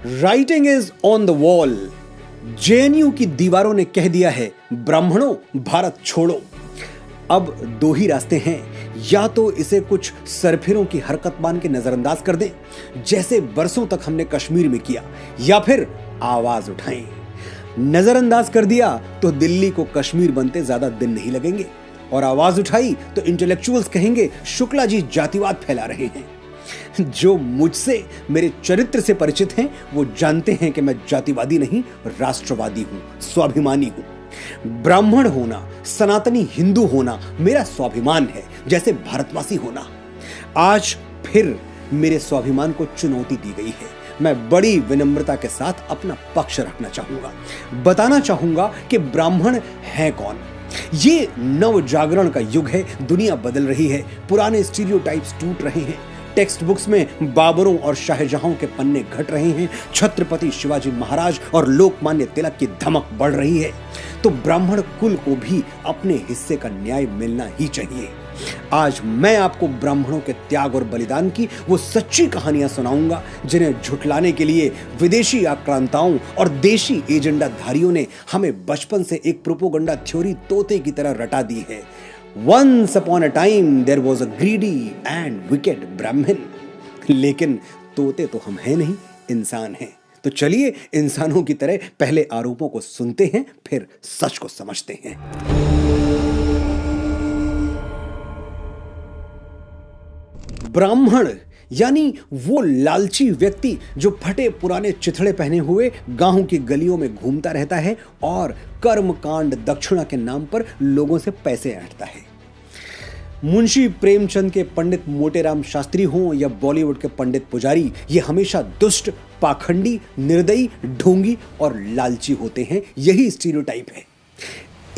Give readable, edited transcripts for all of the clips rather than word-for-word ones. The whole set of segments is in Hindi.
Writing is on the wall. JNU की दीवारों ने कह दिया है, ब्राह्मणों भारत छोड़ो। अब दो ही रास्ते हैं, या तो इसे कुछ सरफिरों की हरकत मान के नजरअंदाज कर दें, जैसे बरसों तक हमने कश्मीर में किया, या फिर आवाज उठाएं। नजरअंदाज कर दिया तो दिल्ली को कश्मीर बनते ज्यादा दिन नहीं लगेंगे, और आवाज उठाई तो इंटेलेक्चुअल्स कहेंगे शुक्ला जी जातिवाद फैला रहे हैं। जो मुझसे, मेरे चरित्र से परिचित हैं, वो जानते हैं कि मैं जातिवादी नहीं, राष्ट्रवादी हूं, स्वाभिमानी हूं। ब्राह्मण होना, सनातनी हिंदू होना मेरा स्वाभिमान है, जैसे भारतवासी होना। आज फिर मेरे स्वाभिमान को चुनौती दी गई है। मैं बड़ी विनम्रता के साथ अपना पक्ष रखना चाहूंगा, बताना चाहूंगा कि ब्राह्मण है कौन। ये नव जागरण का युग है, दुनिया बदल रही है, पुराने स्टीरियोटाइप्स टूट रहे हैं, टेक्स्ट बुक्स में बाबरों और शाहजहां के पन्ने घट रहे हैं, छत्रपति शिवाजी महाराज और लोकमान्य तिलक की धमक बढ़ रही है। तो ब्राह्मण कुल को भी अपने हिस्से का न्याय मिलना ही चाहिए। आज मैं आपको ब्राह्मणों के त्याग और बलिदान की वो सच्ची कहानियां सुनाऊंगा, जिन्हें झुठलाने के लिए विदेशी आक्रांताओं और देशी एजेंडाधारियों ने हमें बचपन से एक प्रोपोगंडा थ्योरी तोते की तरह रटा दी है। Once upon a time there was a greedy and wicked Brahmin। लेकिन तोते तो हम हैं नहीं, इंसान हैं। तो चलिए इंसानों की तरह पहले आरोपों को सुनते हैं, फिर सच को समझते हैं। ब्राह्मण यानी वो लालची व्यक्ति जो फटे पुराने चिथड़े पहने हुए गांवों की गलियों में घूमता रहता है और कर्मकांड दक्षिणा के नाम पर लोगों से पैसे ऐंठता है। मुंशी प्रेमचंद के पंडित मोटेराम शास्त्री हों या बॉलीवुड के पंडित पुजारी, ये हमेशा दुष्ट, पाखंडी, निर्दयी, ढोंगी और लालची होते हैं। यही स्टीरियोटाइप है।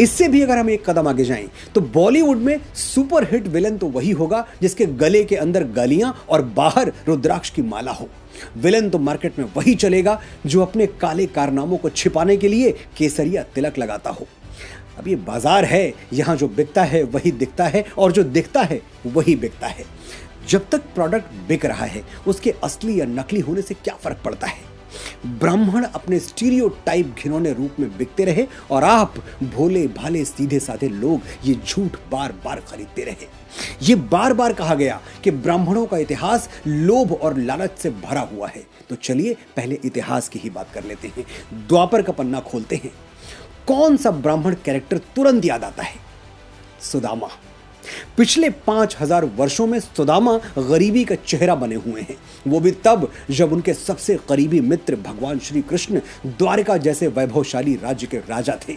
इससे भी अगर हम एक कदम आगे जाएं तो बॉलीवुड में सुपर हिट विलन तो वही होगा जिसके गले के अंदर गालियां और बाहर रुद्राक्ष की माला हो। विलन तो मार्केट में वही चलेगा जो अपने काले कारनामों को छिपाने के लिए केसरिया तिलक लगाता हो। अब ये बाजार है, यहां जो बिकता है वही दिखता है, और जो दिखता है वही बिकता है। जब तक प्रोडक्ट बिक रहा है, उसके असली या नकली होने से क्या फर्क पड़ता है। ब्राह्मण अपने स्टीरियोटाइप घिनौने रूप में बिकते रहे और आप भोले भाले सीधे साधे लोग ये झूठ बार बार खरीदते रहे। ये बार बार कहा गया कि ब्राह्मणों का इतिहास लोभ और लालच से भरा हुआ है। तो चलिए पहले इतिहास की ही बात कर लेते हैं। द्वापर का पन्ना खोलते हैं। कौन सा ब्राह्मण कैरेक्टर तुरंत याद आता है? सुदामा। पिछले 5000 वर्षों में सुदामा गरीबी का चेहरा बने हुए हैं, वो भी तब जब उनके सबसे करीबी मित्र भगवान श्री कृष्ण द्वारिका जैसे वैभवशाली राज्य के राजा थे।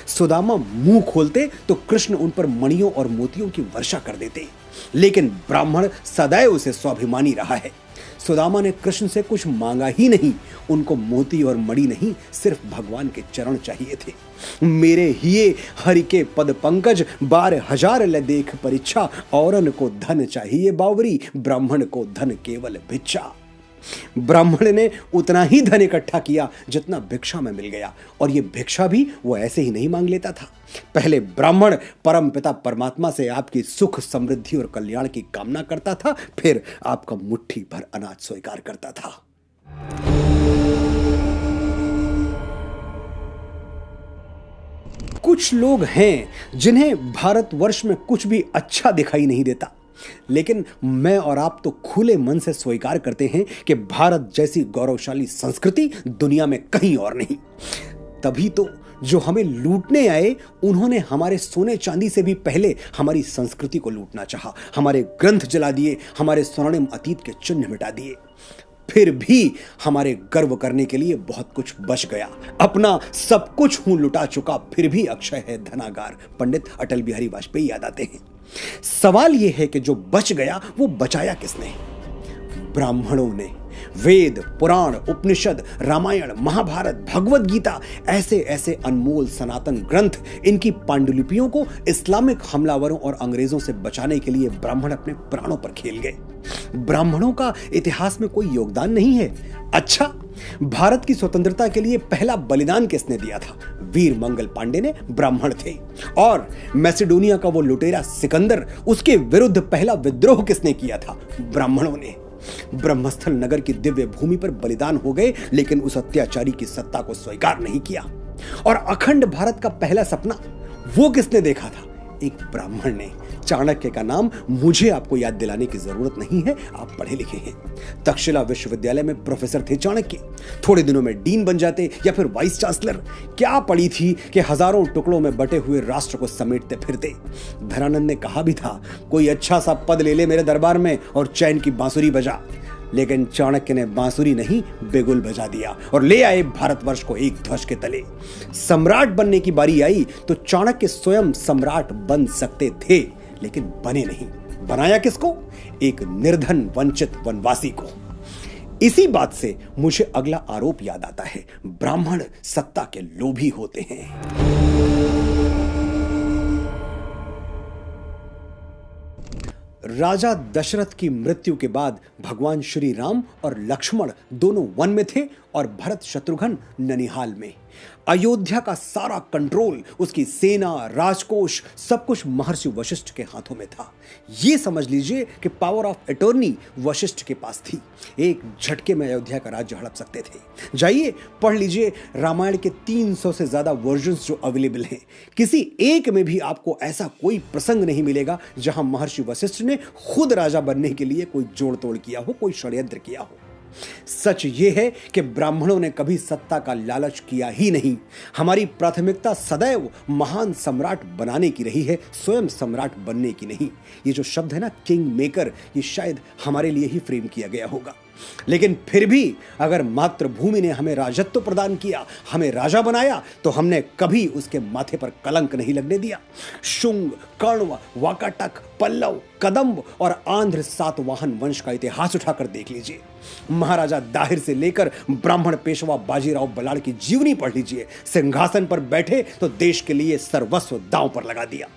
सुदामा मुंह खोलते तो कृष्ण उन पर मणियों और मोतियों की वर्षा कर देते, लेकिन ब्राह्मण सदैव उसे स्वाभिमानी रहा है। सुदामा ने कृष्ण से कुछ मांगा ही नहीं, उनको मोती और मणि नहीं, सिर्फ भगवान के चरण चाहिए थे। मेरे हिये हरि के पद पंकज, 12,000 ले देख परीक्षा, औरन को धन चाहिए बावरी, ब्राह्मण को धन केवल भिक्षा। ब्राह्मण ने उतना ही धन इकट्ठा किया जितना भिक्षा में मिल गया, और ये भिक्षा भी वो ऐसे ही नहीं मांग लेता था। पहले ब्राह्मण परमपिता परमात्मा से आपकी सुख, समृद्धि और कल्याण की कामना करता था, फिर आपका मुट्ठी भर अनाज स्वीकार करता था। कुछ लोग हैं जिन्हें भारतवर्ष में कुछ भी अच्छा दिखाई नहीं देता, लेकिन मैं और आप तो खुले मन से स्वीकार करते हैं कि भारत जैसी गौरवशाली संस्कृति दुनिया में कहीं और नहीं। तभी तो जो हमें लूटने आए, उन्होंने हमारे सोने चांदी से भी पहले हमारी संस्कृति को लूटना चाहा, हमारे ग्रंथ जला दिए, हमारे स्वर्णिम अतीत के चिन्ह मिटा दिए। फिर भी हमारे गर्व करने के लिए बहुत कुछ बच गया। अपना सब कुछ हूं लुटा चुका, फिर भी अक्षय है धनागार, पंडित अटल बिहारी वाजपेयी याद आते हैं। सवाल यह है कि जो बच गया वो बचाया किसने? ब्राह्मणों ने। वेद, पुराण, उपनिषद, रामायण, महाभारत, भगवत गीता, ऐसे ऐसे अनमोल सनातन ग्रंथ, इनकी पांडुलिपियों को इस्लामिक हमलावरों और अंग्रेजों से बचाने के लिए ब्राह्मण अपने प्राणों पर खेल गए। ब्राह्मणों का इतिहास में कोई योगदान नहीं है। अच्छा, भारत की स्वतंत्रता के लिए पहला बलिदान किसने दिया था? वीर मंगल पांडे ने, ब्राह्मण थे। और मैसेडोनिया का वो लुटेरा सिकंदर, उसके विरुद्ध पहला विद्रोह किसने किया था? ब्राह्मणों ने। ब्रह्मस्थल नगर की दिव्य भूमि पर बलिदान हो गए, लेकिन उस अत्याचारी की सत्ता को स्वीकार नहीं किया। और अखंड भारत का पहला सपना वो किसने देखा था? एक ब्राह्मण ने। चाणक्य का नाम मुझे आपको याद दिलाने की जरूरत नहीं है, आप पढ़े लिखे हैं। तक्षशिला विश्वविद्यालय में प्रोफेसर थे चाणक्य। थोड़े दिनों में डीन बन जाते या फिर वाइस चांसलर। क्या पड़ी थी कि हजारों टुकड़ों में बटे हुए राष्ट्र को समेटते फिरते। धनानंद ने कहा भी था, कोई अच्छा सा पद ले ले मेरे दरबार में और चैन की बांसुरी बजा। लेकिन चाणक्य ने बांसुरी नहीं, बिगुल बजा दिया और ले आए भारतवर्ष को एक ध्वज के तले। सम्राट बनने की बारी आई तो चाणक्य स्वयं सम्राट बन सकते थे, लेकिन बने नहीं। बनाया किसको? एक निर्धन वंचित वनवासी को। इसी बात से मुझे अगला आरोप याद आता है, ब्राह्मण सत्ता के लोभी होते हैं। राजा दशरथ की मृत्यु के बाद भगवान श्री राम और लक्ष्मण दोनों वन में थे और भरत शत्रुघ्न ननिहाल में। अयोध्या का सारा कंट्रोल, उसकी सेना, राजकोष, सब कुछ महर्षि वशिष्ठ के हाथों में था। यह समझ लीजिए कि पावर ऑफ अटॉर्नी वशिष्ठ के पास थी। एक झटके में अयोध्या का राज्य हड़प सकते थे। जाइए पढ़ लीजिए रामायण के 300 से ज्यादा वर्जन्स जो अवेलेबल हैं। किसी एक में भी आपको ऐसा कोई प्रसंग नहीं मिलेगा जहां महर्षि वशिष्ठ ने खुद राजा बनने के लिए कोई जोड़ तोड़ किया हो, कोई षड्यंत्र किया हो। सच यह है कि ब्राह्मणों ने कभी सत्ता का लालच किया ही नहीं। हमारी प्राथमिकता सदैव महान सम्राट बनाने की रही है, स्वयं सम्राट बनने की नहीं। ये जो शब्द है ना, किंग मेकर, ये शायद हमारे लिए ही फ्रेम किया गया होगा। लेकिन फिर भी अगर मातृभूमि ने हमें राजत्व प्रदान किया, हमें राजा बनाया, तो हमने कभी उसके माथे पर कलंक नहीं लगने दिया। शुंग, कण्व, वाकाटक, पल्लव, कदंब और आंध्र सातवाहन वंश का इतिहास उठाकर देख लीजिए। महाराजा दाहिर से लेकर ब्राह्मण पेशवा बाजीराव बलाड़ की जीवनी पढ़ लीजिए। सिंहासन पर बैठे तो देश के लिए सर्वस्व दांव पर लगा दिया।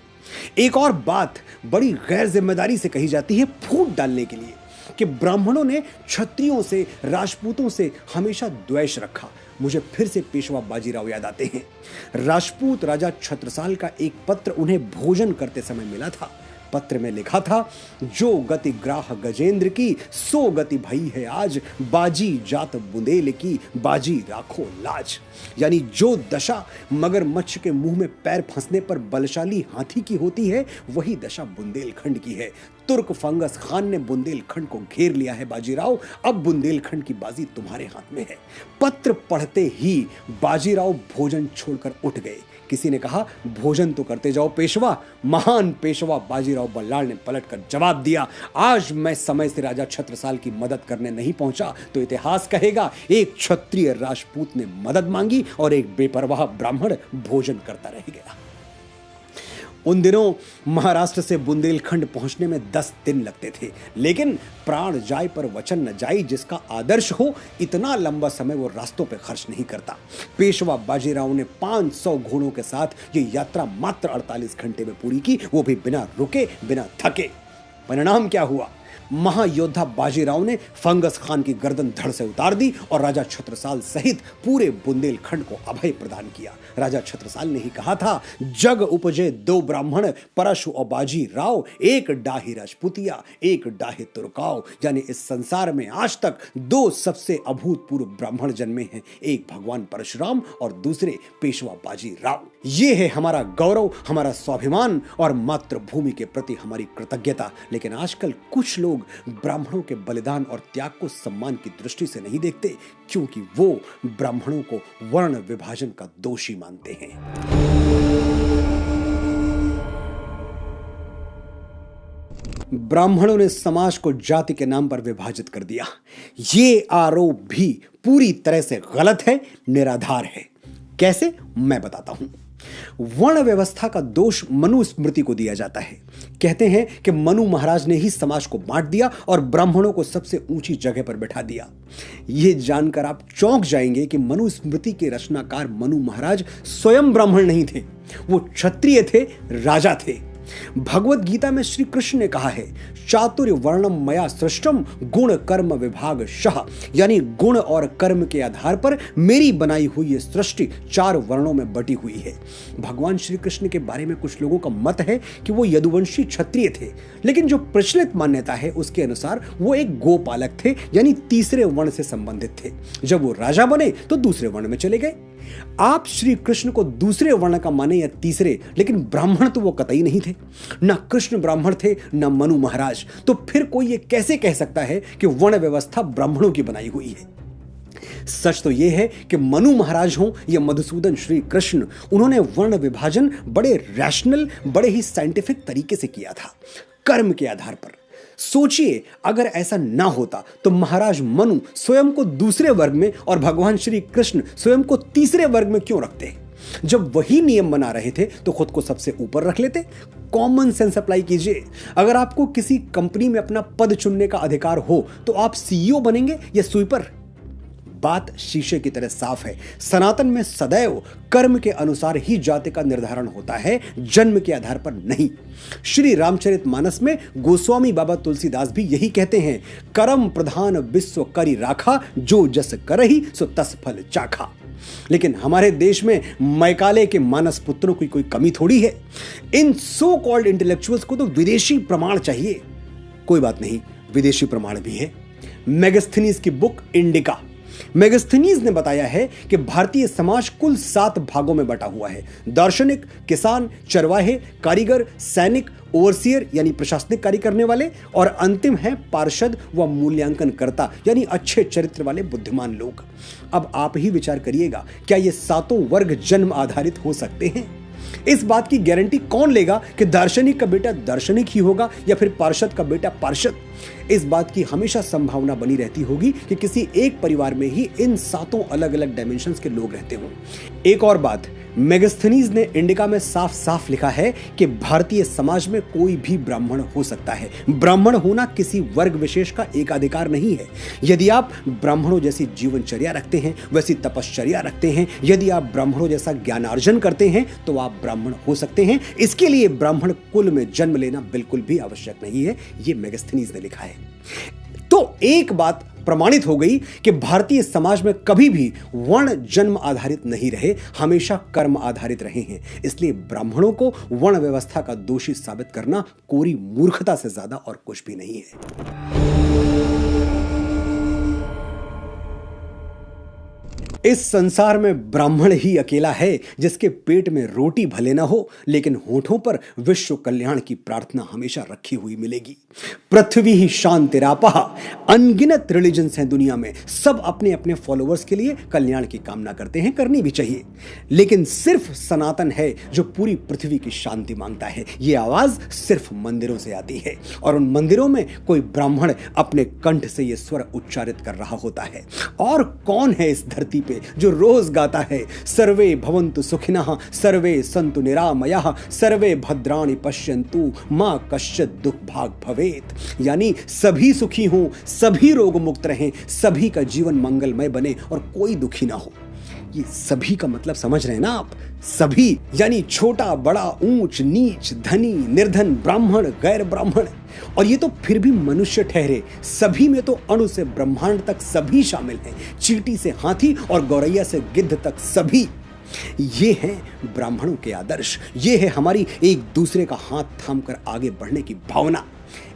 एक और बात बड़ी गैर जिम्मेदारी से कही जाती है फूट डालने के लिए, कि ब्राह्मणों ने क्षत्रियों से, राजपूतों से हमेशा द्वेष रखा। मुझे फिर से पेशवा बाजीराव याद आते हैं। राजपूत राजा छत्रसाल का एक पत्र उन्हें भोजन करते समय मिला था। पत्र में लिखा था, जो गति ग्राह गजेंद्र की, सो गति भई है आज, बाजी जात बुंदेल की, बाजी राखो लाज। यानी जो दशा मगरमच्छ के मुंह में पैर फंसने पर बलशाली हाथी की होती है, वही दशा बुंदेलखंड की है। तुर्क फंगस खान ने बुंदेलखंड को घेर लिया है बाजीराव, अब बुंदेलखंड की बाजी तुम्हारे हाथ में है। पत्र पढ़ते ही बाजीराव भोजन छोड़कर उठ गए। किसी ने कहा, भोजन तो करते जाओ पेशवा। महान पेशवा बाजीराव बल्लाळ ने पलटकर जवाब दिया, आज मैं समय से राजा छत्रसाल की मदद करने नहीं पहुंचा तो इतिहास कहेगा एक क्षत्रिय राजपूत ने मदद मांगी और एक बेपरवाह ब्राह्मण भोजन करता रह गया। उन दिनों महाराष्ट्र से बुंदेलखंड पहुंचने में 10 दिन लगते थे, लेकिन प्राण जाय पर वचन न जाय, जिसका आदर्श हो इतना लंबा समय वो रास्तों पे खर्च नहीं करता। पेशवा बाजीराव ने 500 घोड़ों के साथ ये यात्रा मात्र 48 घंटे में पूरी की, वो भी बिना रुके, बिना थके। परिणाम क्या हुआ? महायोद्धा बाजीराव ने फंगस खान की गर्दन धड़ से उतार दी और राजा छत्रसाल सहित पूरे बुंदेलखंड को अभय प्रदान किया। राजा छत्रसाल ने ही कहा था, जग उपजे 2 ब्राह्मण, परशु और बाजी राव, एक डाही राजपुतिया, एक डाहे तुर्काव। यानी इस संसार में आज तक 2 सबसे अभूतपूर्व ब्राह्मण जन्मे हैं, एक भगवान परशुराम और दूसरे पेशवा बाजी राव। ये है हमारा गौरव, हमारा स्वाभिमान और मातृभूमि के प्रति हमारी कृतज्ञता। लेकिन आजकल कुछ लोग ब्राह्मणों के बलिदान और त्याग को सम्मान की दृष्टि से नहीं देखते, क्योंकि वो ब्राह्मणों को वर्ण विभाजन का दोषी मानते हैं। ब्राह्मणों ने समाज को जाति के नाम पर विभाजित कर दिया। ये आरोप भी पूरी तरह से गलत है, निराधार है। कैसे? मैं बताता हूं। वर्ण व्यवस्था का दोष मनुस्मृति को दिया जाता है। कहते हैं कि मनु महाराज ने ही समाज को बांट दिया और ब्राह्मणों को सबसे ऊंची जगह पर बैठा दिया। यह जानकर आप चौंक जाएंगे कि मनुस्मृति के रचनाकार मनु महाराज स्वयं ब्राह्मण नहीं थे, वो क्षत्रिय थे, राजा थे। भगवत गीता में श्री कृष्ण ने कहा है, चातुर्य वर्णम मया सृष्टम गुण कर्म विभाग शः, यानी गुण और कर्म के आधार पर मेरी बनाई हुई ये सृष्टि 4 वर्णों में बटी हुई है। भगवान श्री कृष्ण के बारे में कुछ लोगों का मत है कि वो यदुवंशी क्षत्रिय थे, लेकिन जो प्रचलित मान्यता है उसके अनुसार वो एक गोपालक थे, यानी तीसरे वर्ण से संबंधित थे। जब वो राजा बने तो दूसरे वर्ण में चले गए। आप श्री कृष्ण को दूसरे वर्ण का माने या तीसरे, लेकिन ब्राह्मण तो वो कतई नहीं थे। ना कृष्ण ब्राह्मण थे, ना मनु महाराज। तो फिर कोई ये कैसे कह सकता है कि वर्ण व्यवस्था ब्राह्मणों की बनाई हुई है? सच तो यह है कि मनु महाराज हों या मधुसूदन श्री कृष्ण, उन्होंने वर्ण विभाजन बड़े रैशनल, बड़े ही साइंटिफिक तरीके से किया था, कर्म के आधार पर। सोचिए, अगर ऐसा ना होता तो महाराज मनु स्वयं को दूसरे वर्ग में और भगवान श्री कृष्ण स्वयं को तीसरे वर्ग में क्यों रखते? जब वही नियम बना रहे थे तो खुद को सबसे ऊपर रख लेते। कॉमन सेंस अप्लाई कीजिए। अगर आपको किसी कंपनी में अपना पद चुनने का अधिकार हो तो आप सीईओ बनेंगे या स्वीपर? बात शीशे की तरह साफ है। सनातन में सदैव कर्म के अनुसार ही जाति का निर्धारण होता है, जन्म के आधार पर नहीं। श्री रामचरितमानस में गोस्वामी बाबा तुलसीदास भी यही कहते हैं, कर्म प्रधान विश्व करी राखा, जो जस करही सो तस फल चाखा। लेकिन हमारे देश में मैकाले के मानस पुत्रों की कोई कमी थोड़ी है। इन सो कॉल्ड इंटेलेक्चुअल्स को तो विदेशी प्रमाण चाहिए। कोई बात नहीं, विदेशी प्रमाण भी है। मेगास्थनीज की बुक इंडिका, मेगास्थनीज ने बताया है कि भारतीय समाज कुल 7 भागों में बटा हुआ है। दार्शनिक, किसान, चरवाहे, कारीगर, सैनिक, ओवरसियर यानी प्रशासनिक कार्य करने वाले, और अंतिम है पार्षद व मूल्यांकन करता यानी अच्छे चरित्र वाले बुद्धिमान लोग। अब आप ही विचार करिएगा, क्या ये 7 वर्ग जन्म आधारित हो सकते हैं? इस बात की गारंटी कौन लेगा कि दार्शनिक का बेटा दार्शनिक ही होगा या फिर पार्षद का बेटा पार्षद? इस बात की हमेशा संभावना बनी रहती होगी कि किसी एक परिवार में ही इन 7 अलग अलग डायमेंशंस के लोग रहते हों। एक और बात, मेगास्थनीज ने इंडिका में साफ साफ लिखा है कि भारतीय समाज में कोई भी ब्राह्मण हो सकता है। ब्राह्मण होना किसी वर्ग विशेष का एकाधिकार नहीं है। यदि आप ब्राह्मणों जैसी जीवनचर्या रखते हैं, वैसी तपश्चर्या रखते हैं, यदि आप ब्राह्मणों जैसा ज्ञानार्जन करते हैं तो आप ब्राह्मण हो सकते हैं। इसके लिए ब्राह्मण कुल में जन्म लेना बिल्कुल भी आवश्यक नहीं है, ये मेगास्थनीज ने लिखा है। तो एक बात प्रमाणित हो गई कि भारतीय समाज में कभी भी वर्ण जन्म आधारित नहीं रहे, हमेशा कर्म आधारित रहे हैं। इसलिए ब्राह्मणों को वर्ण व्यवस्था का दोषी साबित करना कोरी मूर्खता से ज्यादा और कुछ भी नहीं है। इस संसार में ब्राह्मण ही अकेला है जिसके पेट में रोटी भले ना हो, लेकिन होठों पर विश्व कल्याण की प्रार्थना हमेशा रखी हुई मिलेगी। पृथ्वी ही शांतिरापः, अनगिनत रिलीजन्स हैं दुनिया में, सब अपने अपने फॉलोअर्स के लिए कल्याण की कामना करते हैं, करनी भी चाहिए। लेकिन सिर्फ सनातन है जो पूरी पृथ्वी की शांति मांगता है। ये आवाज सिर्फ मंदिरों से आती है, और उन मंदिरों में कोई ब्राह्मण अपने कंठ से ये स्वर उच्चारित कर रहा होता है। और कौन है इस धरती जो रोज गाता है, सर्वे भवन्तु सुखिनः, सर्वे सन्तु निरामयाः, सर्वे भद्राणि पश्यन्तु, मा कश्चित् दुख भाग भवेत्, यानी सभी सुखी हों, सभी रोग मुक्त रहें, सभी का जीवन मंगलमय बने और कोई दुखी ना हो। ये सभी का मतलब समझ रहे हैं ना आप? सभी यानी छोटा बड़ा, ऊंच नीच, धनी निर्धन, ब्राह्मण गैर ब्राह्मण। और ये तो फिर भी मनुष्य ठहरे, सभी में तो अणु से ब्रह्मांड तक सभी शामिल हैं, चींटी से हाथी और गौरैया से गिद्ध तक सभी। ये हैं ब्राह्मणों के आदर्श, ये है हमारी एक दूसरे का हाथ थामकर आगे बढ़ने की भावना।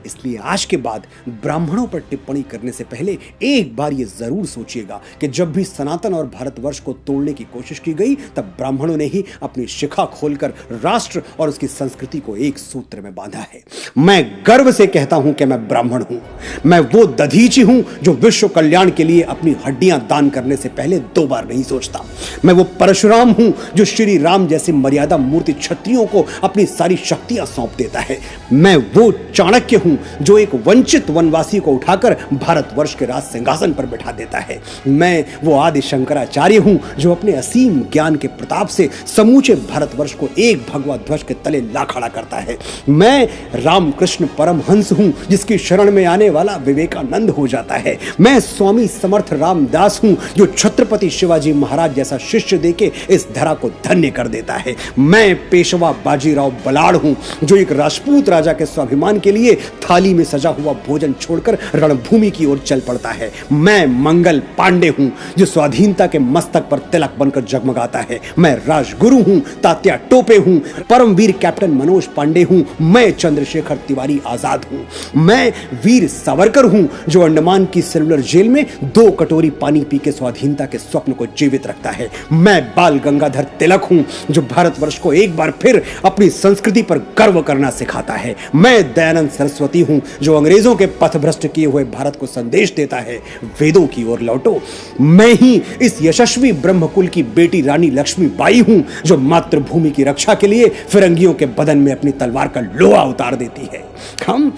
इसलिए आज के बाद ब्राह्मणों पर टिप्पणी करने से पहले एक बार ये जरूर सोचिएगा कि जब भी सनातन और भारतवर्ष को तोड़ने की कोशिश की गई, तब ब्राह्मणों ने ही अपनी शिखा खोलकर राष्ट्र और उसकी संस्कृति को एक सूत्र में बांधा है। मैं गर्व से कहता हूं कि मैं ब्राह्मण हूं। मैं वो दधीची हूं जो विश्व कल्याण के लिए अपनी हड्डियां दान करने से पहले 2 बार नहीं सोचता। मैं वो परशुराम हूं जो श्री राम जैसे मर्यादा मूर्ति क्षत्रियों को अपनी सारी शक्तियां सौंप देता है। मैं वो चाणक्य हूं हूं जो एक वंचित वनवासी को उठाकर भारतवर्ष के राज सिंहासन पर बैठा देता है। मैं वो आदि शंकराचार्य हूं जो अपने असीम ज्ञान के प्रताप से समूचे भारतवर्ष को एक भगवा ध्वज के तले ला खड़ा करता है। मैं रामकृष्ण परमहंस हूं जिसकी शरण में आने वाला विवेकानंद हो जाता है। मैं स्वामी समर्थ रामदास हूं जो छत्रपति शिवाजी महाराज जैसा शिष्य देके इस धरा को धन्य कर देता है। मैं पेशवा बाजीराव बलाड़ हूं जो एक राजपूत राजा के स्वाभिमान के लिए थाली में सजा हुआ भोजन छोड़कर रणभूमि की ओर चल पड़ता है। मैं मंगल पांडे हूं जो स्वाधीनता के मस्तक पर तिलक बनकर जगमगाता है। मैं राजगुरु हूं, तात्या टोपे हूं, परमवीर कैप्टन मनोज पांडे हूं। मैं चंद्रशेखर तिवारी आजाद हूं। मैं वीर सावरकर हूं जो अंडमान की सेलुलर जेल में 2 कटोरी पानी पी के स्वाधीनता के स्वप्न को जीवित रखता है। मैं बाल गंगाधर तिलक हूं जो भारतवर्ष को एक बार फिर अपनी संस्कृति पर गर्व करना सिखाता है। मैं दयानंद सरस्वती हूं जो अंग्रेजों के पथभ्रष्ट किए हुए भारत को संदेश देता है, वेदों की ओर लौटो। मैं ही इस यशस्वी ब्रह्मकुल की बेटी रानी लक्ष्मीबाई हूं जो मातृभूमि की रक्षा के लिए फिरंगियों के बदन में अपनी तलवार का लोहा उतार देती है। हम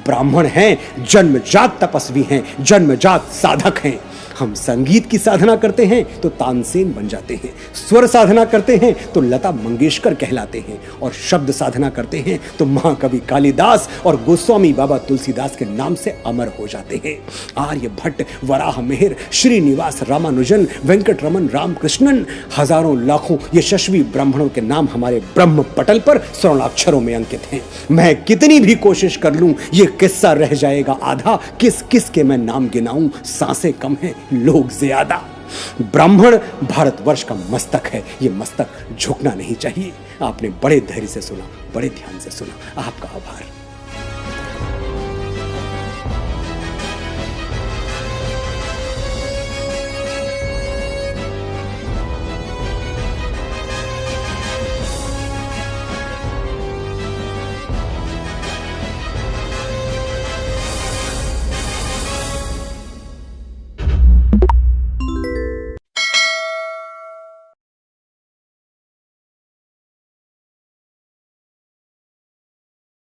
ब्राह्मण हैं, जन्मजात तपस्वी हैं, जन्मजात साधक हैं। हम संगीत की साधना करते हैं तो तानसेन बन जाते हैं, स्वर साधना करते हैं तो लता मंगेशकर कहलाते हैं, और शब्द साधना करते हैं तो महाकवि कालिदास और गोस्वामी बाबा तुलसीदास के नाम से अमर हो जाते हैं। आर्यभट्ट, वराह मिहिर, श्रीनिवास रामानुजन, वेंकटरमन रामकृष्णन, हजारों लाखों यशस्वी ब्राह्मणों के नाम हमारे ब्रह्म पटल पर स्वर्णाक्षरों में अंकित हैं। मैं कितनी भी कोशिश कर लूं ये किस्सा रह जाएगा आधा। किस किस के मैं नाम गिनाऊं, सांसें कम हैं, लोग ज्यादा। ब्राह्मण भारतवर्ष का मस्तक है, ये मस्तक झुकना नहीं चाहिए। आपने बड़े धैर्य से सुना, बड़े ध्यान से सुना, आपका आभार।